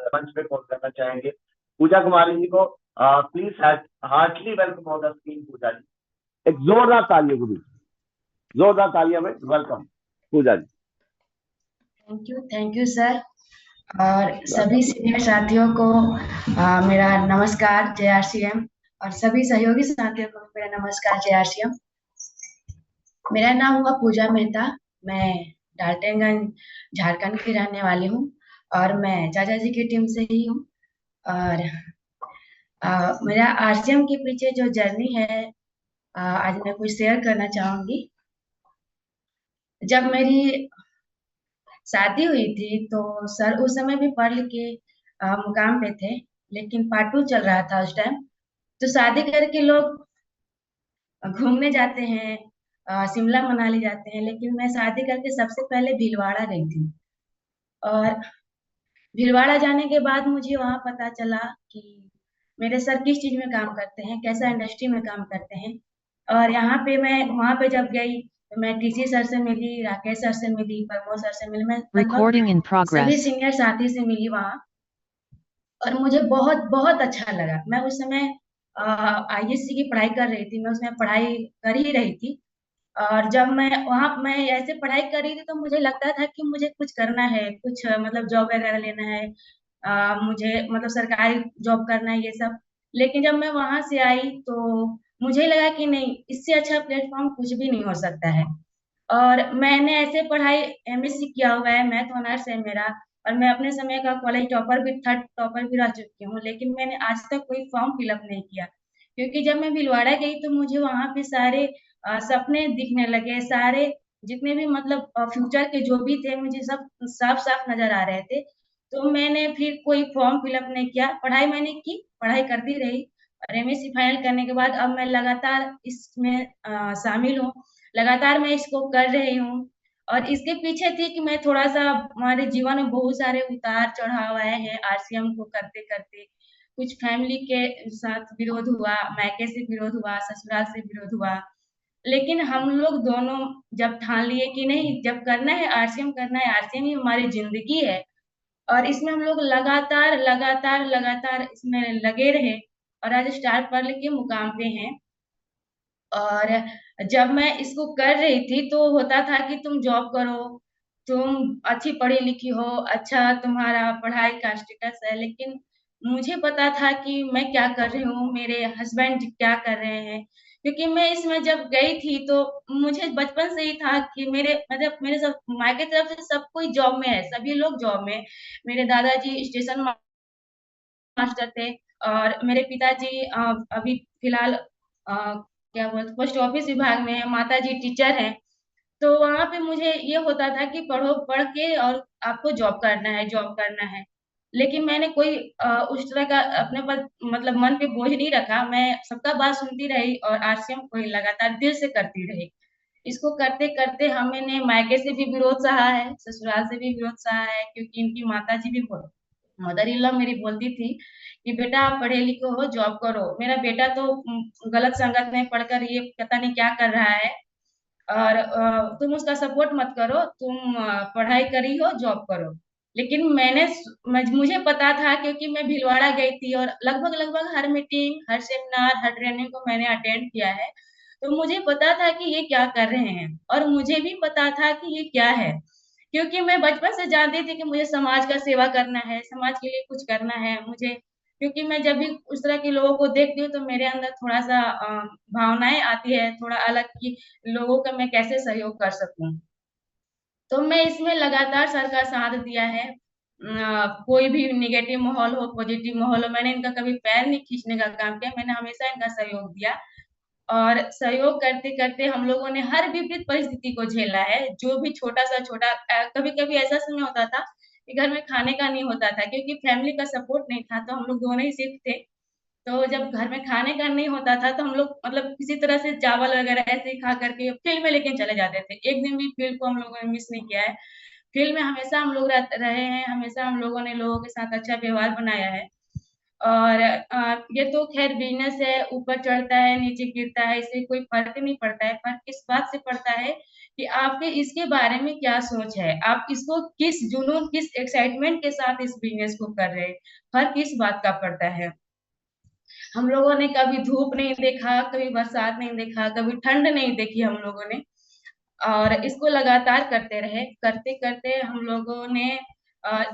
मंच पे कॉल करना चाहेंगे पूजा कुमारी जी को। Please heartily welcome on the screen Pooja ji. एक जोरदार तालियों के बीच, जोरदार तालियां में welcome Pooja ji. Thank you sir. और सभी सीनियर साथियों को मेरा नमस्कार JRCM। और सभी सहयोगी साथियों को मेरा नमस्कार JRCM। मेरा नाम हुआ पूजा मेहता। मैं डाल्टनगंज झारखंड की रहने वाली हूँ और मैं चाचा जी की टीम से ही हूँ। और मेरा RCM के पीछे जो जर्नी है, आज मैं कुछ शेयर करना चाहूंगी। जब मेरी शादी हुई थी तो सर उस समय भी पढ़ लिख के मुकाम पे थे, लेकिन पार्ट 2 चल रहा था उस टाइम। तो शादी करके लोग घूमने जाते हैं, शिमला मनाली जाते हैं, लेकिन मैं शादी करके सबसे पहले भीलवाड़ा गई थी। और भीलवाड़ा जाने के बाद मुझे वहां पता चला कि मेरे सर किस चीज में काम करते हैं, कैसा इंडस्ट्री में काम करते हैं। और यहाँ पे मैं वहां पे जब गई तो मैं TC सर से मिली, राकेश सर से मिली, प्रमोद सर से मिली, मैं Recording in लगभग सभी progress. सीनियर साथी से मिली वहाँ। और मुझे बहुत बहुत अच्छा लगा। मैं उस समय ISC की पढ़ाई कर रही थी, मैं उसमें पढ़ाई कर ही रही थी। और जब मैं ऐसे पढ़ाई कर रही थी तो मुझे लगता था कि मुझे कुछ करना है, कुछ मतलब जॉब वगैरह लेना है, मुझे मतलब सरकारी जॉब करना है, ये सब। लेकिन जब मैं वहां से आई तो मुझे लगा कि नहीं, इससे अच्छा प्लेटफॉर्म कुछ भी नहीं हो सकता है। और मैंने ऐसे पढ़ाई MSc किया हुआ है, मैथ ऑनर्स है मेरा। और मैं अपने समय का कॉलेज टॉपर भी, थर्ड टॉपर भी रह चुकी हूँ, लेकिन मैंने आज तक कोई फॉर्म फिलअप नहीं किया। क्योंकि जब मैं भीलवाड़ा गई तो मुझे वहां पे सारे सपने दिखने लगे, सारे जितने भी मतलब फ्यूचर के जो भी थे मुझे सब साफ साफ नजर आ रहे थे। तो मैंने फिर कोई फॉर्म फिलअप नहीं किया, पढ़ाई मैंने की, पढ़ाई करती रही। और MSc फाइनल करने के बाद अब मैं लगातार इसमें शामिल हूँ, लगातार मैं इसको कर रही हूँ। और इसके पीछे थी कि मैं थोड़ा सा, हमारे जीवन में बहुत सारे उतार चढ़ाव आए हैं RCM को करते करते। कुछ फैमिली के साथ विरोध हुआ, मायके से विरोध हुआ, ससुराल से विरोध हुआ। लेकिन हम लोग दोनों जब ठान लिए कि नहीं, जब करना है RCM करना है, RCM ही हमारी जिंदगी है। और इसमें हम लोग लगातार लगातार लगातार इसमें लगे रहे। और आज स्टार पर्ल के मुकाम पे हैं। और जब मैं इसको कर रही थी तो होता था कि तुम जॉब करो, तुम अच्छी पढ़ी लिखी हो, अच्छा तुम्हारा पढ़ाई का स्टेटस है। लेकिन मुझे पता था कि मैं क्या कर रही हूँ, मेरे हस्बैंड क्या कर रहे हैं। क्योंकि मैं इसमें जब गई थी तो मुझे बचपन से ही था कि मेरे मतलब मेरे सब मायके तरफ से सब कोई जॉब में है, सभी लोग जॉब में। मेरे दादाजी स्टेशन मास्टर थे। और मेरे पिताजी अभी फिलहाल क्या बोलते पोस्ट ऑफिस विभाग में है, माता जी टीचर हैं। तो वहां पे मुझे ये होता था कि पढ़ो, पढ़ के और आपको जॉब करना है, जॉब करना है। लेकिन मैंने कोई उस तरह का अपने पर मतलब मन पे बोझ नहीं रखा, मैं सबका बात सुनती रही और RCM को ही लगातार दिल से करती रही। इसको करते करते हमने मायके से भी विरोध सहा है, ससुराल से भी विरोध सहा है, क्योंकि इनकी माता जी भी मदर इन लॉ मेरी बोलती थी कि बेटा आप पढ़े लिखे हो, जॉब करो। मेरा बेटा तो गलत संगत में पढ़कर ये पता नहीं क्या कर रहा है। और तुम उसका सपोर्ट मत करो, तुम पढ़ाई करी हो, जॉब करो। लेकिन मुझे पता था, क्योंकि मैं भीलवाड़ा गई थी और लगभग लगभग हर मीटिंग, हर सेमिनार, हर ट्रेनिंग को मैंने अटेंड किया है। तो मुझे पता था कि ये क्या कर रहे हैं और मुझे भी पता था कि ये क्या है। क्योंकि मैं बचपन से जानती थी कि मुझे समाज का सेवा करना है, समाज के लिए कुछ करना है मुझे। क्योंकि मैं जब भी उस तरह के लोगों को देखती हूँ तो मेरे अंदर थोड़ा सा भावनाएं आती है, थोड़ा अलग, कि लोगों का मैं कैसे सहयोग कर सकूं। तो मैं इसमें लगातार सर का साथ दिया है। कोई भी निगेटिव माहौल हो, पॉजिटिव माहौल हो, मैंने इनका कभी पैर नहीं खींचने का काम किया, मैंने हमेशा इनका सहयोग दिया। और सहयोग करते करते हम लोगों ने हर विपरीत परिस्थिति को झेला है, जो भी छोटा सा छोटा। कभी कभी ऐसा समय होता था कि घर में खाने का नहीं होता था, क्योंकि फैमिली का सपोर्ट नहीं था, तो हम लोग दोनों ही सिर्फ थे। तो जब घर में खाने का नहीं होता था तो हम लोग मतलब किसी तरह से चावल वगैरह ऐसे ही खा करके फील्ड में लेके चले जाते थे। एक दिन भी फील्ड को हम लोगों ने मिस नहीं किया है। फील्ड में हमेशा हम लोग रहे हैं, हमेशा हम लोगों ने लोगों के साथ अच्छा व्यवहार बनाया है। और ये तो खैर बिजनेस है, ऊपर चढ़ता है नीचे गिरता है, इससे कोई फर्क नहीं पड़ता है। फर्क इस बात से पड़ता है कि आपके इसके बारे में क्या सोच है, आप इसको किस जुनून, किस एक्साइटमेंट के साथ इस बिजनेस को कर रहे हैं, फर्क इस बात का पड़ता है। हम लोगों ने कभी धूप नहीं देखा, कभी बरसात नहीं देखा, कभी ठंड नहीं देखी हम लोगों ने, और इसको लगातार करते रहे। करते करते हम लोगों ने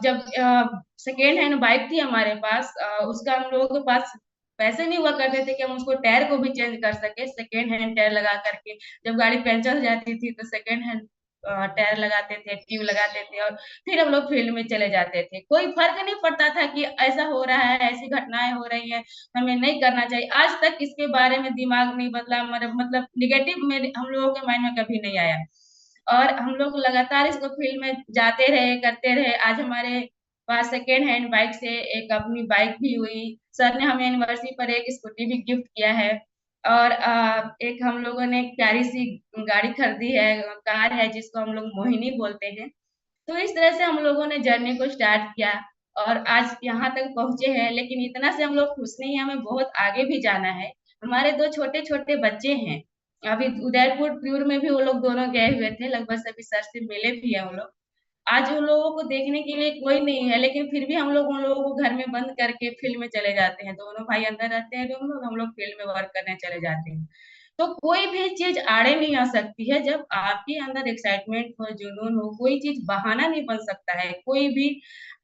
जब सेकेंड हैंड बाइक थी हमारे पास, उसका हम लोगों के पास पैसे नहीं हुआ करते थे कि हम उसको टायर को भी चेंज कर सके, सेकेंड हैंड टायर लगा करके। जब गाड़ी पंचर हो जाती थी तो सेकेंड हैंड टायर लगाते थे, ट्यूब लगाते थे, और फिर हम लोग फील्ड में चले जाते थे। कोई फर्क नहीं पड़ता था कि ऐसा हो रहा है, ऐसी घटनाएं हो रही हैं, हमें नहीं करना चाहिए। आज तक इसके बारे में दिमाग नहीं बदला, मतलब निगेटिव में हम लोगों के माइंड में कभी नहीं आया, और हम लोग लगातार इसको फील्ड में जाते रहे, करते रहे। आज हमारे पास सेकेंड हैंड बाइक से एक अपनी बाइक भी हुई। सर ने हमें एनिवर्सरी पर एक स्कूटी भी गिफ्ट किया है, और एक हम लोगों ने एक प्यारी सी गाड़ी खरीदी है, कार है, जिसको हम लोग मोहिनी बोलते हैं। तो इस तरह से हम लोगों ने जर्नी को स्टार्ट किया और आज यहाँ तक पहुंचे हैं। लेकिन इतना से हम लोग खुश नहीं हैं, हमें बहुत आगे भी जाना है। हमारे दो छोटे छोटे बच्चे हैं, अभी उदयपुर टूर में भी वो लोग दोनों गए हुए थे, लगभग सभी सर से मिले भी हैं वो लोग। आज उन लोगों को देखने के लिए कोई नहीं है, लेकिन फिर भी हम लोग उन लोगों को घर में बंद करके फील्ड में चले जाते हैं। दोनों भाई अंदर रहते हैं रूम में, हम लोग फील्ड में वर्क करने चले जाते हैं। तो कोई भी चीज आड़े नहीं आ सकती है जब आपके अंदर एक्साइटमेंट हो, जुनून हो। कोई चीज बहाना नहीं बन सकता है, कोई भी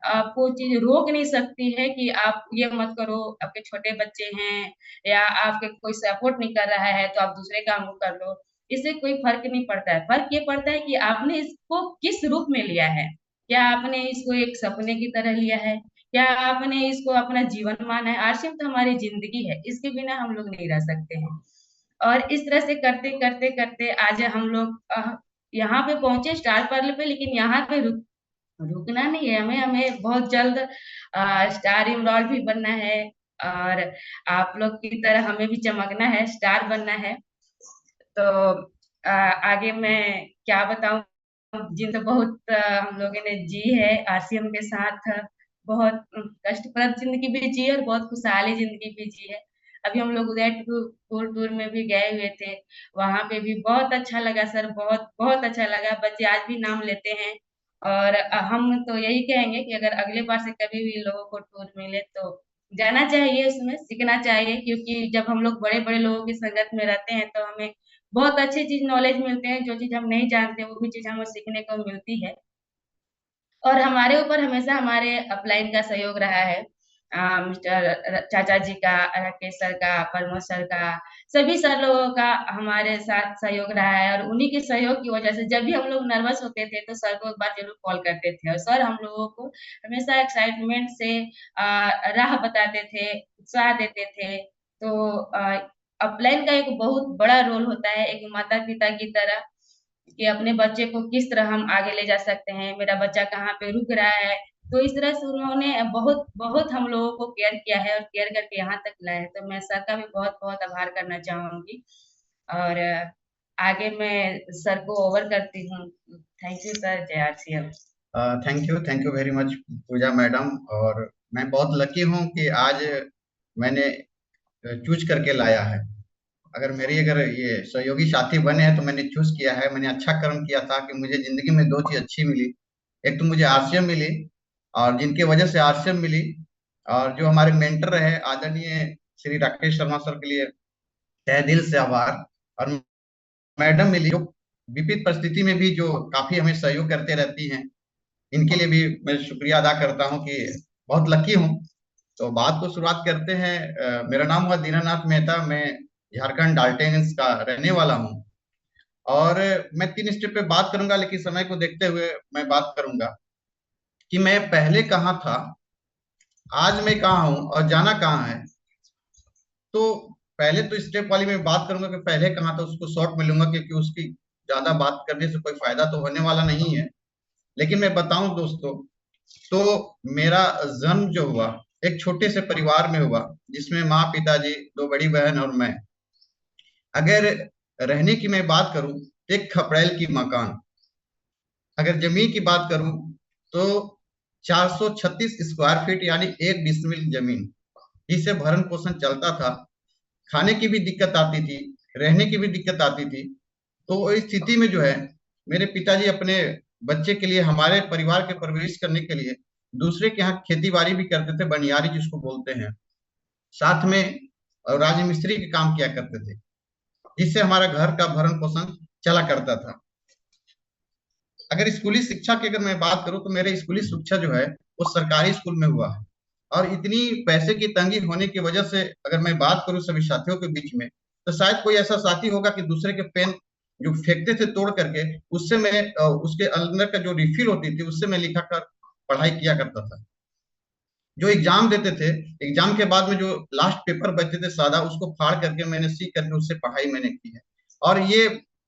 आपको चीज रोक नहीं सकती है कि आप ये मत करो, आपके छोटे बच्चे हैं या आपके कोई सपोर्ट नहीं कर रहा है तो आप दूसरे काम को कर लो। इससे कोई फर्क नहीं पड़ता है। फर्क ये पड़ता है कि आपने इसको किस रूप में लिया है। क्या आपने इसको एक सपने की तरह लिया है, क्या आपने इसको अपना जीवन माना है। आरसीएम तो हमारी जिंदगी है, इसके बिना हम लोग नहीं रह सकते हैं। और इस तरह से करते करते करते आज हम लोग यहाँ पे पहुंचे स्टार पर्ल पे। लेकिन यहाँ पे रुकना नहीं है, हमें हमें बहुत जल्द स्टार इमराल्ड भी बनना है, और आप लोग की तरह हमें भी चमकना है, स्टार बनना है। तो आगे मैं क्या बताऊं, जिन बहुत हम लोगों ने जी है आरसीएम के साथ, बहुत कष्टप्रद जिंदगी भी जी है और बहुत खुशहाली जिंदगी भी जी है। अभी हम लोग उदयपुर टूर में भी गए हुए थे, वहां पे भी बहुत अच्छा लगा सर, बहुत बहुत अच्छा लगा। बच्चे आज भी नाम लेते हैं, और हम तो यही कहेंगे कि अगर अगले बार से कभी भी लोगों को टूर मिले तो जाना चाहिए, उसमें सीखना चाहिए। क्योंकि जब हम लोग बड़े बड़े लोगों की संगत में रहते हैं तो हमें बहुत अच्छी चीज नॉलेज मिलते हैं, जो चीज हम नहीं जानते वो भी चीज हमें सीखने को मिलती है। और हमारे ऊपर हमेशा हमारे अपलाइन का सहयोग रहा है, मिस्टर चाचा जी का, राकेश सर का, प्रमोद सर का, सभी सर लोगों का हमारे साथ सहयोग रहा है। और उन्हीं के सहयोग की वजह से जब भी हम लोग नर्वस होते थे तो सर को एक बार जरूर कॉल करते थे, और सर हम लोगों को हमेशा एक्साइटमेंट से राह बताते थे, उत्साह देते थे। तो अपलाइन का एक बहुत बड़ा रोल होता है एक माता पिता की तरह, कि अपने बच्चे को किस तरह हम आगे ले जा सकते हैं, मेरा बच्चा कहाँ पे रुक रहा है। तो इस तरह से उन्होंने बहुत बहुत हम लोगों को केयर किया है और केयर करके यहाँ तक लाए हैं। तो मैं सर का भी बहुत बहुत आभार करना चाहूंगी। और आगे मैं सर को ओवर करती हूँ। थैंक यू सर, जय RCM. Thank you very much Puja madam. और मैं बहुत लकी हूँ कि आज मैंने चूज करके लाया है। अगर ये सहयोगी साथी बने हैं तो मैंने चूज किया है, मैंने अच्छा कर्म किया था कि मुझे जिंदगी में दो चीज अच्छी मिली। एक तो मुझे आरसीएम मिली, और जिनके वजह से आरसीएम मिली, और जो हमारे मेंटर रहे आदरणीय श्री राकेश शर्मा सर के लिए तहे दिल से आभार। और मैडम मिली जो विपरीत परिस्थिति में भी जो काफी हमें सहयोग करते रहती हैं, इनके लिए भी मैं शुक्रिया अदा करता हूं कि बहुत लकी हूं। तो बात को शुरुआत करते हैं। मेरा नाम हुआ दीनानाथ मेहता, मैं झारखंड डाल्टेगंज का रहने वाला हूं। और मैं 3 स्टेप पे बात करूंगा, लेकिन समय को देखते हुए मैं बात करूंगा कि मैं पहले कहाँ था, आज मैं कहाँ हूं और जाना कहाँ है। तो पहले तो स्टेप वाली में बात करूंगा कि पहले कहाँ था, उसको शॉर्ट में लूंगा क्योंकि उसकी ज्यादा बात करने से कोई फायदा तो होने वाला नहीं है। लेकिन मैं बताऊं दोस्तों, तो मेरा जन्म जो हुआ एक छोटे से परिवार में हुआ, जिसमें माँ, पिताजी, 2 बड़ी बहन और मैं। अगर रहने की मैं बात करूं, एक खपड़ैल की मकान। अगर जमीन की बात करूं तो 436 स्क्वायर फीट यानी 1 डिसमिल जमीन, जिससे भरण पोषण चलता था। खाने की भी दिक्कत आती थी, रहने की भी दिक्कत आती थी। तो इस स्थिति में जो है मेरे पिताजी अपने बच्चे के लिए, हमारे परिवार के परवरिश करने के लिए दूसरे के यहाँ खेती बाड़ी भी करते थे, बनियारी जिसको बोलते हैं, साथ में राजमिस्त्री के काम किया करते थे, जिससे हमारा घर का भरण पोषण चला करता था। अगर स्कूली शिक्षा की अगर मैं बात करूं तो मेरे स्कूली शिक्षा जो है वो सरकारी स्कूल में हुआ है। और इतनी पैसे की तंगी होने की वजह से अगर मैं बात करूं सभी साथियों के बीच में, तो शायद कोई ऐसा साथी होगा कि दूसरे के पेन जो फेंकते थे तोड़ करके, उससे मैं उसके अंदर का जो रिफिल होती थी उससे मैं लिखा कर पढ़ाई किया करता था। जो एग्जाम देते थे, एग्जाम के बाद में जो लास्ट पेपर बचते थे सादा, उसको फाड़ करके मैंने सीख करके उससे पढ़ाई मैंने की है। और ये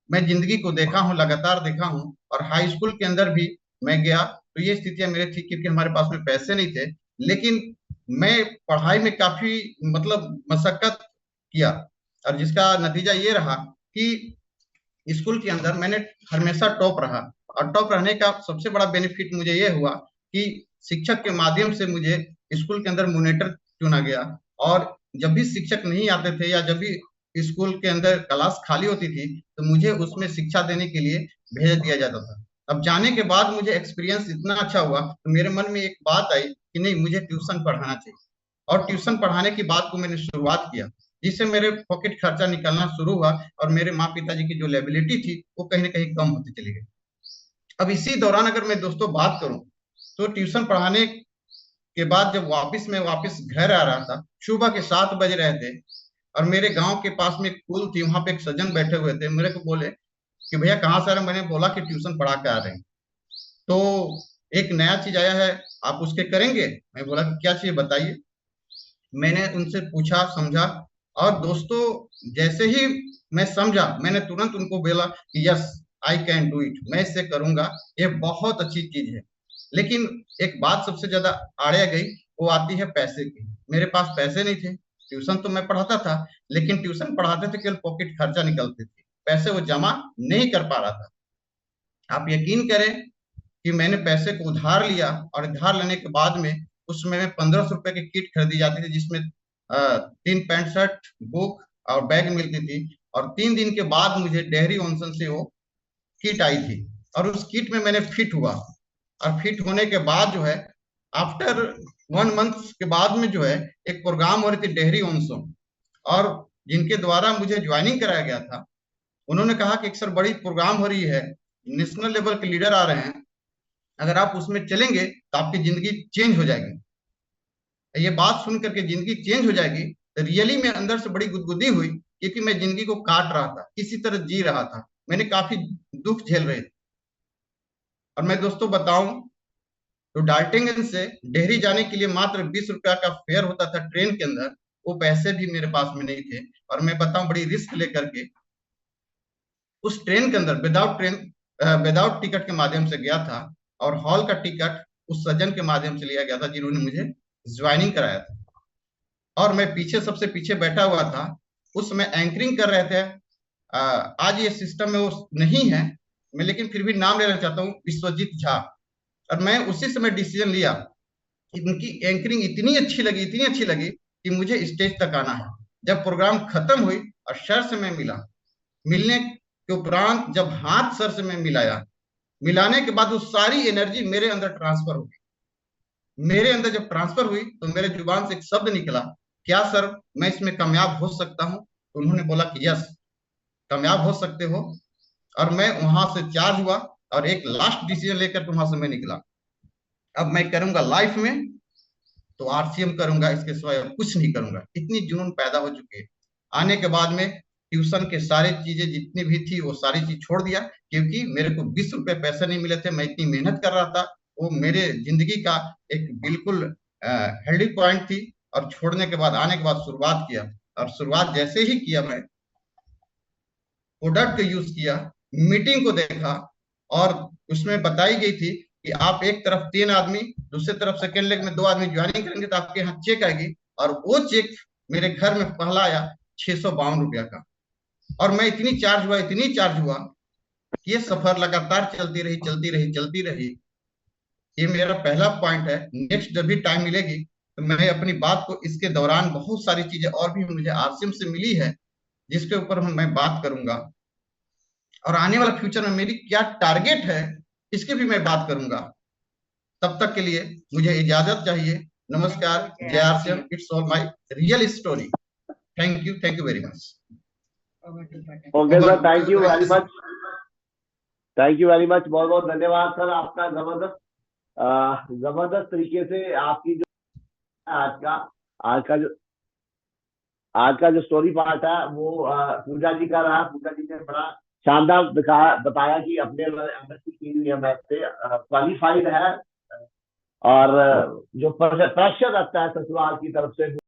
मैं जिंदगी को देखा हूँ, लगातार देखा हूँ। और हाई स्कूल के अंदर भी मैं गया तो ये स्थितियां मेरे थी, क्योंकि हमारे पास में पैसे नहीं थे, लेकिन मैं पढ़ाई में काफी मतलब मशक्कत किया, और जिसका नतीजा ये रहा कि स्कूल के अंदर मैंने हमेशा टॉप रहा। और टॉप रहने का सबसे बड़ा बेनिफिट मुझे ये हुआ कि शिक्षक के माध्यम से मुझे स्कूल के अंदर मॉनिटर चुना गया। और जब भी शिक्षक नहीं आते थे या जब भी स्कूल के अंदर क्लास खाली होती थी, तो मुझे उसमें शिक्षा देने के लिए भेज दिया जाता था। अब जाने के बाद मुझे एक्सपीरियंस इतना अच्छा हुआ तो मेरे मन में एक बात आई कि नहीं, मुझे ट्यूशन पढ़ाना चाहिए। और ट्यूशन पढ़ाने की बात को मैंने शुरुआत किया, जिससे मेरे पॉकेट खर्चा निकलना शुरू हुआ और मेरे माँ पिताजी की जो लायबिलिटी थी वो कहीं ना कहीं कम होती चली गई। अब इसी दौरान अगर मैं दोस्तों बात करूं तो ट्यूशन पढ़ाने के बाद जब वापस घर आ रहा था, सुबह के 7 बज रहे थे, और मेरे गांव के पास में एक पुल थी, वहां पे एक सज्जन बैठे हुए थे, मेरे को बोले कि भैया कहाँ से आ रहे हैं? मैंने बोला कि ट्यूशन पढ़ा के आ रहे हैं। तो एक नया चीज आया है, आप उसके करेंगे? मैं बोला कि क्या चीज बताइए। मैंने उनसे पूछा, समझा, और दोस्तों जैसे ही मैं समझा, मैंने तुरंत उनको बोला कि yes I can do it, मैं इससे करूंगा, ये बहुत अच्छी चीज है। लेकिन एक बात सबसे ज्यादा आड़े गई, वो आती है पैसे की। मेरे पास पैसे नहीं थे, ट्यूशन तो मैं पढ़ाता था, लेकिन ट्यूशन पढ़ाते थे केवल पॉकेट खर्चा निकलते थे, पैसे वो जमा नहीं कर पा रहा था। आप यकीन करें कि मैंने पैसे को उधार लिया, और उधार लेने के बाद में उसमें 1500 रुपए की किट खरीदी जाती थी, जिसमें 3 पैंट शर्ट, बुक और बैग मिलती थी। और 3 दिन के बाद मुझे डेहरी ऑनसन से वो किट आई थी, और उस किट में मैंने फिट हुआ। और फिट होने के बाद जो है, आफ्टर 1 मंथ के बाद में जो है, एक प्रोग्राम हो रही थी डेहरी ऑनसन, और जिनके द्वारा मुझे ज्वाइनिंग कराया गया था, उन्होंने कहा कि एक सर बड़ी प्रोग्राम हो रही है, नेशनल लेवल के लीडर आ रहे हैं, अगर आप उसमें चलेंगे तो आपकी जिंदगी चेंज हो जाएगी। ये बात सुन करके जिंदगी चेंज हो जाएगी, तो रियली में अंदर से बड़ी गुदगुदी हुई, क्योंकि मैं जिंदगी को काट रहा था, किसी तरह जी रहा था, मैंने काफी दुख झेल रहे थे। और मैं दोस्तों बताऊं तो डाल्टनगंज से डेहरी जाने के लिए मात्र 20 रुपया का फेयर होता था ट्रेन के अंदर, वो पैसे भी मेरे पास में नहीं थे। और मैं बताऊं, बड़ी रिस्क लेकर के उस ट्रेन के अंदर विदाउट टिकट के माध्यम से गया था, और हॉल का टिकट उस सज्जन के माध्यम से लिया गया था जिन्होंने मुझे ज्वाइनिंग कराया था। और मैं पीछे सबसे पीछे बैठा हुआ था, उस समय एंकरिंग कर रहे थे। आज ये सिस्टम में वो नहीं है, मैं लेकिन फिर भी नाम लेना चाहता हूँ, विश्वजीत झा। और मैं उसी समय डिसीजन लिया, इनकी एंकरिंग इतनी अच्छी लगी कि मुझे स्टेज तक आना है। जब प्रोग्राम खत्म हुई और सर से मैं मिलने के उपरांत जब हाथ सर से मैं मिलाया, मिलाने के बाद वो सारी एनर्जी मेरे अंदर ट्रांसफर हो गई। मेरे अंदर जब ट्रांसफर हुई तो मेरे जुबान से एक शब्द निकला, क्या सर मैं इसमें कामयाब हो सकता हूँ? तो उन्होंने बोला कि यस, कामयाब हो सकते हो। और मैं वहां से चार्ज हुआ, और एक लास्ट डिसीजन लेकर वहां से मैं निकला, अब मैं करूंगा लाइफ में तो आरसीएम करूंगा, इसके सिवाय और कुछ नहीं करूंगा। इतनी जुनून पैदा हो चुकी है। आने के बाद में ट्यूशन के सारे चीजें जितनी भी थी वो सारी चीज छोड़ दिया, क्योंकि मेरे को 20 रुपए पैसे नहीं मिले थे, मैं इतनी मेहनत कर रहा था, वो मेरे जिंदगी का एक बिल्कुल हेल्दी पॉइंट थी। और छोड़ने के बाद आने के बाद शुरुआत किया, और शुरुआत जैसे ही किया, मैं प्रोडक्ट यूज किया, मीटिंग को देखा, और उसमें बताई गई थी कि आप एक तरफ 3 आदमी, दूसरी तरफ सेकेंड लेग में 2 आदमी ज्वाइनिंग करेंगे तो आपके यहाँ चेक आएगी। और वो चेक मेरे घर में पहला आया 652 रुपया का। और मैं इतनी चार्ज हुआ कि ये सफर लगातार चलती रही। ये मेरा पहला पॉइंट है। नेक्स्ट जब भी टाइम मिलेगी तो मैं अपनी बात को, इसके दौरान बहुत सारी चीजें और भी मुझे आरसीएम से मिली है, जिसके ऊपर मैं बात करूंगा। और आने वाला फ्यूचर में मेरी क्या टारगेट है, इसकी भी मैं बात करूंगा। तब तक के लिए मुझे इजाजत चाहिए। नमस्कार, जय R, it's all my real story. Thank you very much. Okay sir, thank you very much, thank you very much, बहुत बहुत धन्यवाद सर आपका। जबरदस्त तरीके से आपकी जो आज का जो स्टोरी पार्ट है वो पूजा जी का रहा। पूजा जी ने बड़ा शानदार बताया कि अपने एमएससी की हुई है, मैथ से क्वालिफाइड है, और जो प्रेशर रखता है ससुराल की तरफ से